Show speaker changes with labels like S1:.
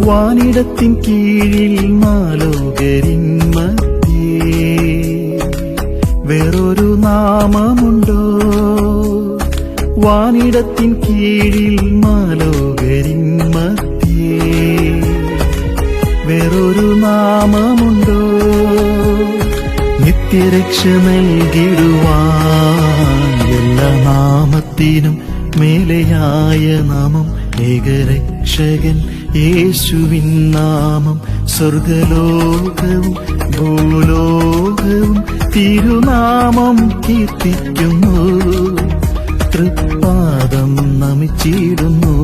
S1: വാനിടത്തിൻ കീഴിൽ മാലോകരിൻ മധ്യേ വേറൊരു നാമമുണ്ടോ? വാനിടത്തിൻ കീഴിൽ മാലോകരിൻ മധ്യേ വേറൊരു നാമമുണ്ടോ? നിത്യരക്ഷ നൽകിടുവാൻ എല്ലാ നാമത്തിനും മേലെയായ നാമം ഏകരക്ഷകൻ യേശുവിൻ നാമം. സ്വർഗലോകവും ഭൂലോകവും തിരുനാമം കീർത്തിക്കുന്നു, തൃപ്പാദം നമിച്ചിടുന്നു.